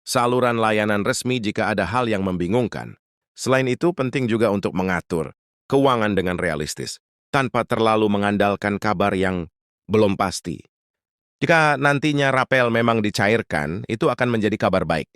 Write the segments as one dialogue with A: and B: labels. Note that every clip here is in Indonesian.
A: saluran layanan resmi jika ada hal yang membingungkan. Selain itu, penting juga untuk mengatur keuangan dengan realistis, tanpa terlalu mengandalkan kabar yang belum pasti. Jika nantinya rapel memang dicairkan, itu akan menjadi kabar baik.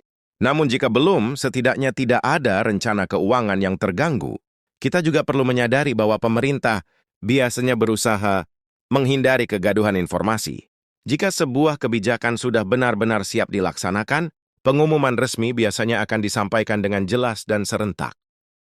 A: Namun jika belum, setidaknya tidak ada rencana keuangan yang terganggu. Kita juga perlu menyadari bahwa pemerintah biasanya berusaha menghindari kegaduhan informasi. Jika sebuah kebijakan sudah benar-benar siap dilaksanakan, pengumuman resmi biasanya akan disampaikan dengan jelas dan serentak.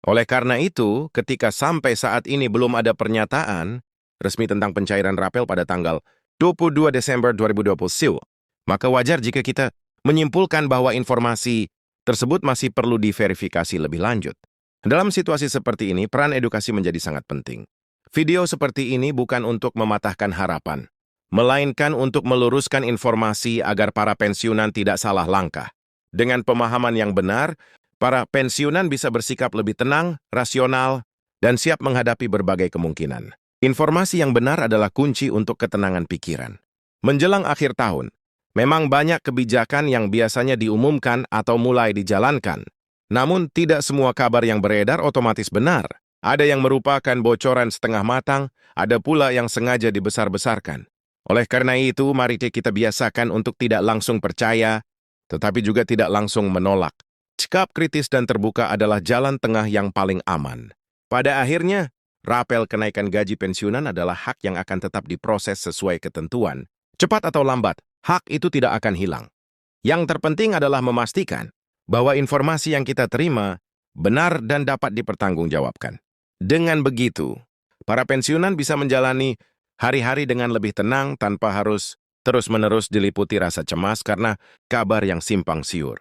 A: Oleh karena itu, ketika sampai saat ini belum ada pernyataan resmi tentang pencairan rapel pada tanggal 22 Desember 2020, maka wajar jika kita menyimpulkan bahwa informasi tersebut masih perlu diverifikasi lebih lanjut. Dalam situasi seperti ini, peran edukasi menjadi sangat penting. Video seperti ini bukan untuk mematahkan harapan, melainkan untuk meluruskan informasi agar para pensiunan tidak salah langkah. Dengan pemahaman yang benar, para pensiunan bisa bersikap lebih tenang, rasional, dan siap menghadapi berbagai kemungkinan. Informasi yang benar adalah kunci untuk ketenangan pikiran. Menjelang akhir tahun, memang banyak kebijakan yang biasanya diumumkan atau mulai dijalankan. Namun, tidak semua kabar yang beredar otomatis benar. Ada yang merupakan bocoran setengah matang, ada pula yang sengaja dibesar-besarkan. Oleh karena itu, mari kita biasakan untuk tidak langsung percaya, tetapi juga tidak langsung menolak. Sikap kritis dan terbuka adalah jalan tengah yang paling aman. Pada akhirnya, rapel kenaikan gaji pensiunan adalah hak yang akan tetap diproses sesuai ketentuan. Cepat atau lambat, hak itu tidak akan hilang. Yang terpenting adalah memastikan bahwa informasi yang kita terima benar dan dapat dipertanggungjawabkan. Dengan begitu, para pensiunan bisa menjalani hari-hari dengan lebih tenang tanpa harus terus-menerus diliputi rasa cemas karena kabar yang simpang siur.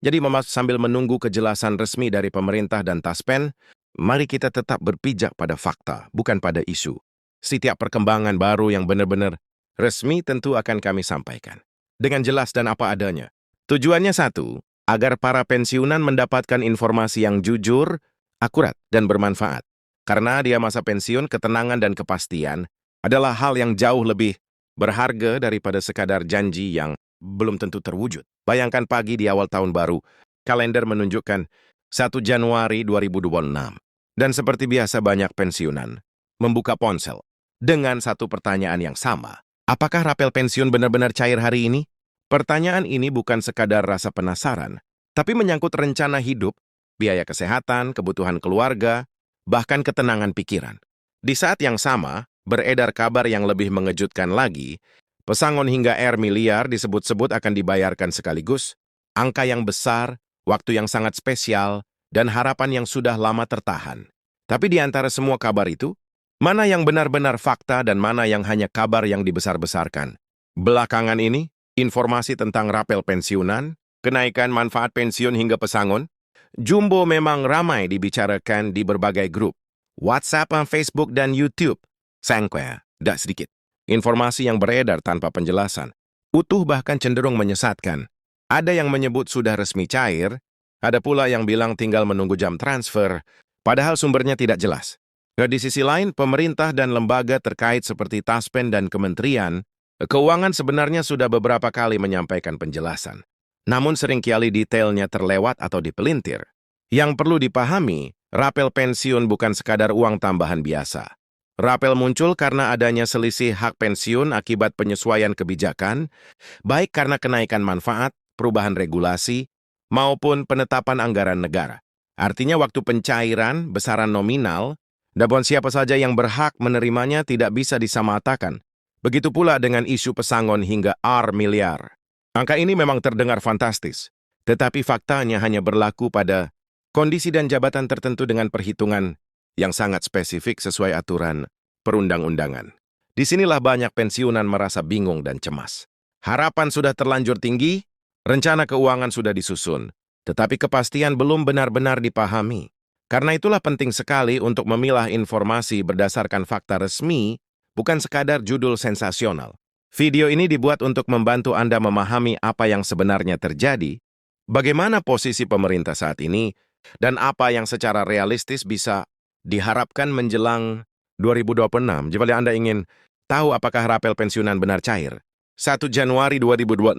A: Jadi sambil menunggu kejelasan resmi dari pemerintah dan Taspen, mari kita tetap berpijak pada fakta, bukan pada isu. Setiap perkembangan baru yang benar-benar resmi tentu akan kami sampaikan dengan jelas dan apa adanya. Tujuannya satu, agar para pensiunan mendapatkan informasi yang jujur, akurat, dan bermanfaat. Karena dia masa pensiun, ketenangan dan kepastian adalah hal yang jauh lebih berharga daripada sekadar janji yang belum tentu terwujud. Bayangkan pagi di awal tahun baru, kalender menunjukkan 1 Januari 2026. Dan seperti biasa banyak pensiunan membuka ponsel dengan satu pertanyaan yang sama. Apakah rapel pensiun benar-benar cair hari ini? Pertanyaan ini bukan sekadar rasa penasaran, tapi menyangkut rencana hidup, biaya kesehatan, kebutuhan keluarga, bahkan ketenangan pikiran. Di saat yang sama, beredar kabar yang lebih mengejutkan lagi, pesangon hingga miliar disebut-sebut akan dibayarkan sekaligus, angka yang besar, waktu yang sangat spesial, dan harapan yang sudah lama tertahan. Tapi di antara semua kabar itu, mana yang benar-benar fakta dan mana yang hanya kabar yang dibesar-besarkan? Belakangan ini, informasi tentang rapel pensiunan, kenaikan manfaat pensiun hingga pesangon, jumbo memang ramai dibicarakan di berbagai grup, WhatsApp, Facebook, dan YouTube. Sangkwe, tidak sedikit. Informasi yang beredar tanpa penjelasan, utuh bahkan cenderung menyesatkan. Ada yang menyebut sudah resmi cair, ada pula yang bilang tinggal menunggu jam transfer, padahal sumbernya tidak jelas. Di sisi lain, pemerintah dan lembaga terkait seperti Taspen dan Kementerian Keuangan sebenarnya sudah beberapa kali menyampaikan penjelasan. Namun seringkali detailnya terlewat atau dipelintir. Yang perlu dipahami, rapel pensiun bukan sekadar uang tambahan biasa. Rapel muncul karena adanya selisih hak pensiun akibat penyesuaian kebijakan, baik karena kenaikan manfaat, perubahan regulasi, maupun penetapan anggaran negara. Artinya waktu pencairan, besaran nominal, dan siapa saja yang berhak menerimanya tidak bisa disamatakan. Begitu pula dengan isu pesangon hingga miliar. Angka ini memang terdengar fantastis, tetapi faktanya hanya berlaku pada kondisi dan jabatan tertentu dengan perhitungan yang sangat spesifik sesuai aturan perundang-undangan. Disinilah banyak pensiunan merasa bingung dan cemas. Harapan sudah terlanjur tinggi, rencana keuangan sudah disusun, tetapi kepastian belum benar-benar dipahami. Karena itulah penting sekali untuk memilah informasi berdasarkan fakta resmi, bukan sekadar judul sensasional. Video ini dibuat untuk membantu Anda memahami apa yang sebenarnya terjadi, bagaimana posisi pemerintah saat ini, dan apa yang secara realistis bisa diharapkan menjelang 2026. Jika Anda ingin tahu apakah rapel pensiunan benar cair, 1 Januari 2026,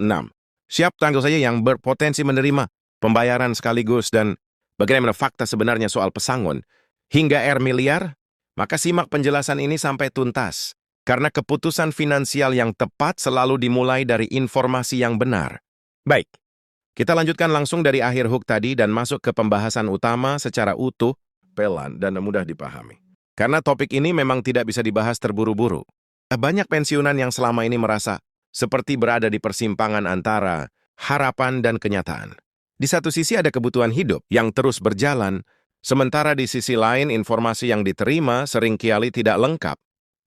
A: Siap tanggal saja yang berpotensi menerima pembayaran sekaligus dan bagaimana fakta sebenarnya soal pesangon hingga miliar, maka simak penjelasan ini sampai tuntas. Karena keputusan finansial yang tepat selalu dimulai dari informasi yang benar. Baik, kita lanjutkan langsung dari akhir hook tadi dan masuk ke pembahasan utama secara utuh, pelan, dan mudah dipahami. Karena topik ini memang tidak bisa dibahas terburu-buru. Banyak pensiunan yang selama ini merasa seperti berada di persimpangan antara harapan dan kenyataan. Di satu sisi ada kebutuhan hidup yang terus berjalan, sementara di sisi lain informasi yang diterima seringkali tidak lengkap.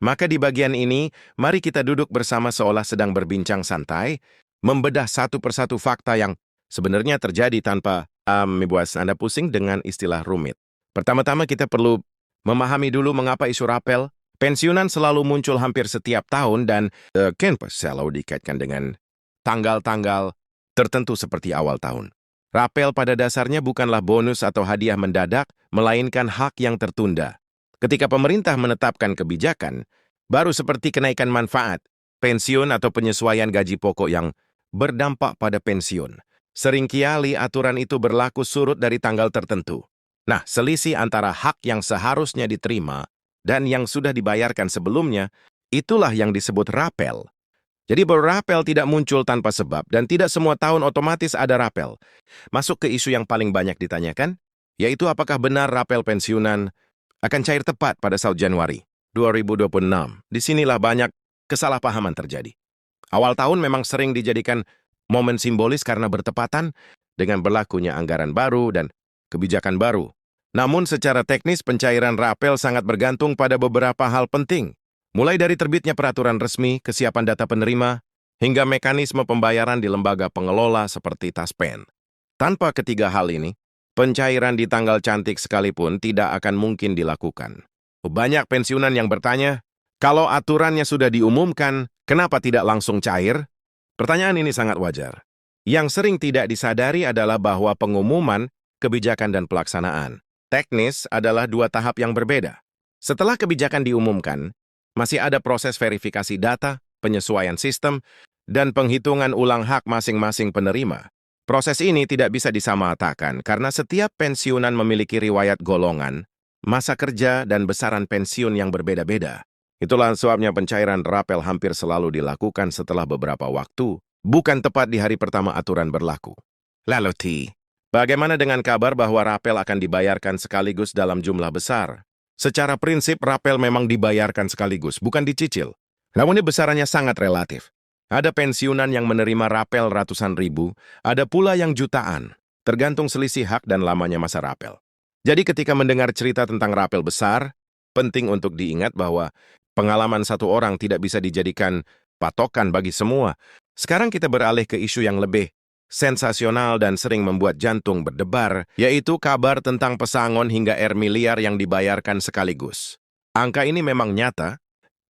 A: Maka di bagian ini, mari kita duduk bersama seolah sedang berbincang santai, membedah satu persatu fakta yang sebenarnya terjadi tanpa membuat Anda pusing dengan istilah rumit. Pertama-tama kita perlu memahami dulu mengapa isu rapel pensiunan selalu muncul hampir setiap tahun dan selalu dikaitkan dengan tanggal-tanggal tertentu seperti awal tahun. Rapel pada dasarnya bukanlah bonus atau hadiah mendadak, melainkan hak yang tertunda. Ketika pemerintah menetapkan kebijakan, baru seperti kenaikan manfaat, pensiun atau penyesuaian gaji pokok yang berdampak pada pensiun. Seringkali aturan itu berlaku surut dari tanggal tertentu. Nah, selisih antara hak yang seharusnya diterima dan yang sudah dibayarkan sebelumnya, itulah yang disebut rapel. Jadi rapel tidak muncul tanpa sebab dan tidak semua tahun otomatis ada rapel. Masuk ke isu yang paling banyak ditanyakan, yaitu apakah benar rapel pensiunan akan cair tepat pada 1 Januari 2026. Disinilah banyak kesalahpahaman terjadi. Awal tahun memang sering dijadikan momen simbolis karena bertepatan dengan berlakunya anggaran baru dan kebijakan baru. Namun secara teknis pencairan rapel sangat bergantung pada beberapa hal penting. Mulai dari terbitnya peraturan resmi, kesiapan data penerima, hingga mekanisme pembayaran di lembaga pengelola seperti Taspen. Tanpa ketiga hal ini, pencairan di tanggal cantik sekalipun tidak akan mungkin dilakukan. Banyak pensiunan yang bertanya, kalau aturannya sudah diumumkan, kenapa tidak langsung cair? Pertanyaan ini sangat wajar. Yang sering tidak disadari adalah bahwa pengumuman, kebijakan dan pelaksanaan teknis adalah dua tahap yang berbeda. Setelah kebijakan diumumkan, masih ada proses verifikasi data, penyesuaian sistem, dan penghitungan ulang hak masing-masing penerima. Proses ini tidak bisa disamaratakan karena setiap pensiunan memiliki riwayat golongan, masa kerja, dan besaran pensiun yang berbeda-beda. Itulah sebabnya pencairan rapel hampir selalu dilakukan setelah beberapa waktu, bukan tepat di hari pertama aturan berlaku. Lalu T, bagaimana dengan kabar bahwa rapel akan dibayarkan sekaligus dalam jumlah besar? Secara prinsip, rapel memang dibayarkan sekaligus, bukan dicicil. Namun ini besarannya sangat relatif. Ada pensiunan yang menerima rapel ratusan ribu, ada pula yang jutaan, tergantung selisih hak dan lamanya masa rapel. Jadi ketika mendengar cerita tentang rapel besar, penting untuk diingat bahwa pengalaman satu orang tidak bisa dijadikan patokan bagi semua. Sekarang kita beralih ke isu yang lebih sensasional dan sering membuat jantung berdebar, yaitu kabar tentang pesangon hingga miliar yang dibayarkan sekaligus. Angka ini memang nyata,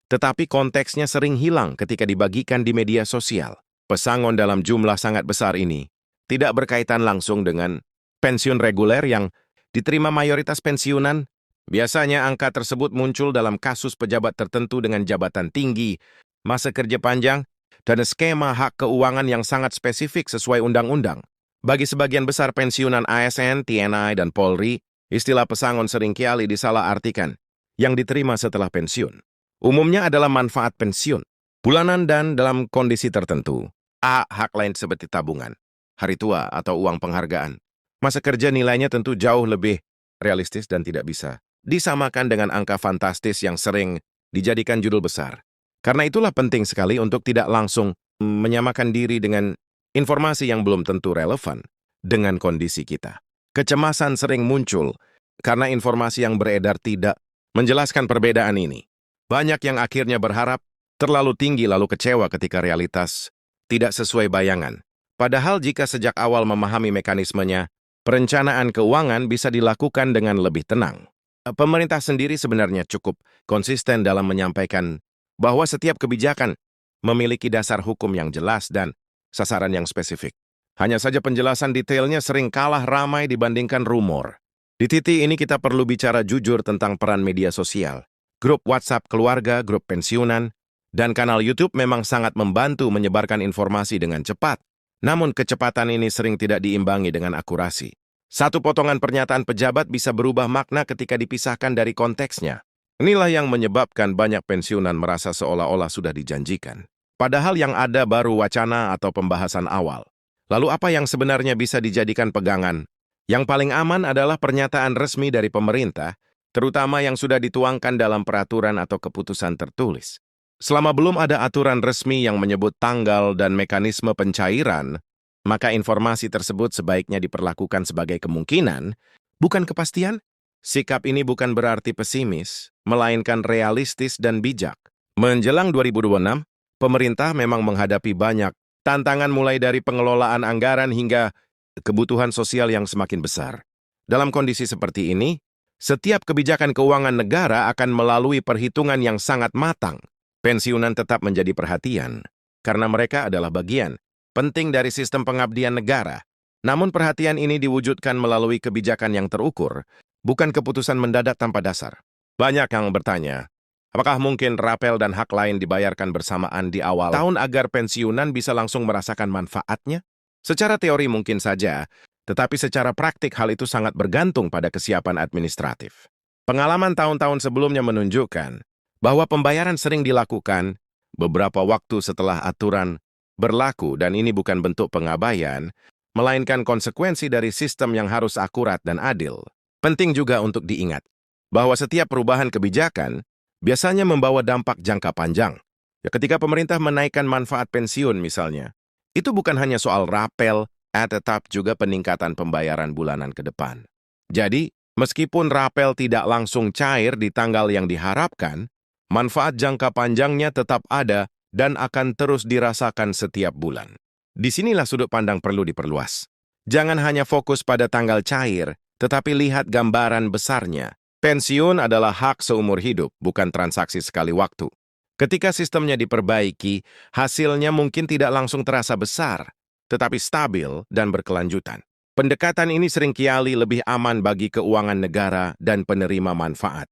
A: tetapi konteksnya sering hilang ketika dibagikan di media sosial. Pesangon dalam jumlah sangat besar ini tidak berkaitan langsung dengan pensiun reguler yang diterima mayoritas pensiunan. Biasanya angka tersebut muncul dalam kasus pejabat tertentu dengan jabatan tinggi, masa kerja panjang, dan skema hak keuangan yang sangat spesifik sesuai undang-undang. Bagi sebagian besar pensiunan ASN, TNI, dan Polri, istilah pesangon seringkali disalahartikan, yang diterima setelah pensiun. Umumnya adalah manfaat pensiun, bulanan dan dalam kondisi tertentu. Hak lain seperti tabungan, hari tua, atau uang penghargaan. Masa kerja nilainya tentu jauh lebih realistis dan tidak bisa disamakan dengan angka fantastis yang sering dijadikan judul besar. Karena itulah penting sekali untuk tidak langsung menyamakan diri dengan informasi yang belum tentu relevan dengan kondisi kita. Kecemasan sering muncul karena informasi yang beredar tidak menjelaskan perbedaan ini. Banyak yang akhirnya berharap terlalu tinggi lalu kecewa ketika realitas tidak sesuai bayangan. Padahal jika sejak awal memahami mekanismenya, perencanaan keuangan bisa dilakukan dengan lebih tenang. Pemerintah sendiri sebenarnya cukup konsisten dalam menyampaikan bahwa setiap kebijakan memiliki dasar hukum yang jelas dan sasaran yang spesifik. Hanya saja penjelasan detailnya sering kalah ramai dibandingkan rumor. Di titik ini kita perlu bicara jujur tentang peran media sosial. Grup WhatsApp keluarga, grup pensiunan, dan kanal YouTube memang sangat membantu menyebarkan informasi dengan cepat. Namun kecepatan ini sering tidak diimbangi dengan akurasi. Satu potongan pernyataan pejabat bisa berubah makna ketika dipisahkan dari konteksnya. Inilah yang menyebabkan banyak pensiunan merasa seolah-olah sudah dijanjikan. Padahal yang ada baru wacana atau pembahasan awal. Lalu apa yang sebenarnya bisa dijadikan pegangan? Yang paling aman adalah pernyataan resmi dari pemerintah, terutama yang sudah dituangkan dalam peraturan atau keputusan tertulis. Selama belum ada aturan resmi yang menyebut tanggal dan mekanisme pencairan, maka informasi tersebut sebaiknya diperlakukan sebagai kemungkinan, bukan kepastian. Sikap ini bukan berarti pesimis, melainkan realistis dan bijak. Menjelang 2026, pemerintah memang menghadapi banyak tantangan mulai dari pengelolaan anggaran hingga kebutuhan sosial yang semakin besar. Dalam kondisi seperti ini, setiap kebijakan keuangan negara akan melalui perhitungan yang sangat matang. Pensiunan tetap menjadi perhatian, karena mereka adalah bagian penting dari sistem pengabdian negara. Namun perhatian ini diwujudkan melalui kebijakan yang terukur, bukan keputusan mendadak tanpa dasar. Banyak yang bertanya, apakah mungkin rapel dan hak lain dibayarkan bersamaan di awal tahun agar pensiunan bisa langsung merasakan manfaatnya? Secara teori mungkin saja, tetapi secara praktik hal itu sangat bergantung pada kesiapan administratif. Pengalaman tahun-tahun sebelumnya menunjukkan bahwa pembayaran sering dilakukan beberapa waktu setelah aturan berlaku dan ini bukan bentuk pengabaian, melainkan konsekuensi dari sistem yang harus akurat dan adil. Penting juga untuk diingat bahwa setiap perubahan kebijakan biasanya membawa dampak jangka panjang. Ya, ketika pemerintah menaikkan manfaat pensiun misalnya, itu bukan hanya soal rapel, tetap juga peningkatan pembayaran bulanan ke depan. Jadi, meskipun rapel tidak langsung cair di tanggal yang diharapkan, manfaat jangka panjangnya tetap ada dan akan terus dirasakan setiap bulan. Disinilah sudut pandang perlu diperluas. Jangan hanya fokus pada tanggal cair, tetapi lihat gambaran besarnya. Pensiun adalah hak seumur hidup, bukan transaksi sekali waktu. Ketika sistemnya diperbaiki, hasilnya mungkin tidak langsung terasa besar, tetapi stabil dan berkelanjutan. Pendekatan ini seringkali lebih aman bagi keuangan negara dan penerima manfaat.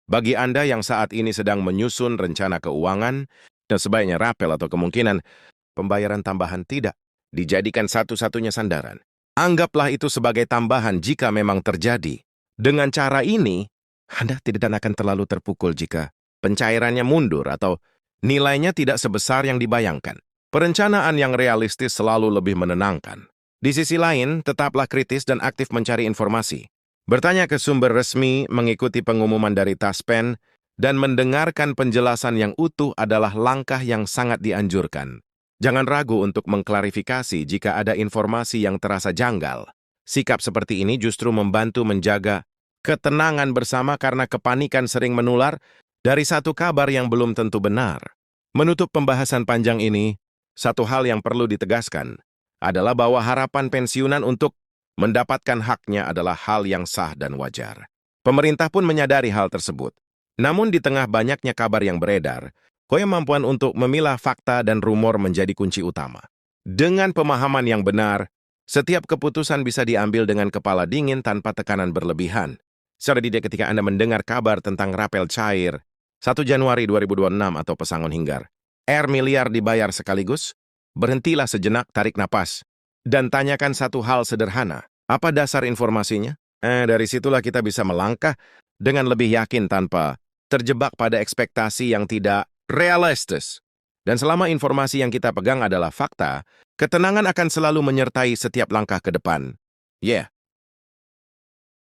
A: Bagi Anda yang saat ini sedang menyusun rencana keuangan, dan sebaiknya rapel atau kemungkinan pembayaran tambahan tidak dijadikan satu-satunya sandaran. Anggaplah itu sebagai tambahan jika memang terjadi. Dengan cara ini, Anda tidak akan terlalu terpukul jika pencairannya mundur atau nilainya tidak sebesar yang dibayangkan. Perencanaan yang realistis selalu lebih menenangkan. Di sisi lain, tetaplah kritis dan aktif mencari informasi. Bertanya ke sumber resmi, mengikuti pengumuman dari Taspen, dan mendengarkan penjelasan yang utuh adalah langkah yang sangat dianjurkan. Jangan ragu untuk mengklarifikasi jika ada informasi yang terasa janggal. Sikap seperti ini justru membantu menjaga ketenangan bersama karena kepanikan sering menular dari satu kabar yang belum tentu benar. Menutup pembahasan panjang ini, satu hal yang perlu ditegaskan adalah bahwa harapan pensiunan untuk mendapatkan haknya adalah hal yang sah dan wajar. Pemerintah pun menyadari hal tersebut. Namun di tengah banyaknya kabar yang beredar, kemampuan untuk memilah fakta dan rumor menjadi kunci utama. Dengan pemahaman yang benar, setiap keputusan bisa diambil dengan kepala dingin tanpa tekanan berlebihan. Seperti ketika Anda mendengar kabar tentang rapel cair, 1 Januari 2026 atau pesangon Hinggar, miliar dibayar sekaligus, berhentilah sejenak, tarik napas, dan tanyakan satu hal sederhana. Apa dasar informasinya? Dari situlah kita bisa melangkah dengan lebih yakin tanpa terjebak pada ekspektasi yang tidak realistis. Dan selama informasi yang kita pegang adalah fakta, ketenangan akan selalu menyertai setiap langkah ke depan.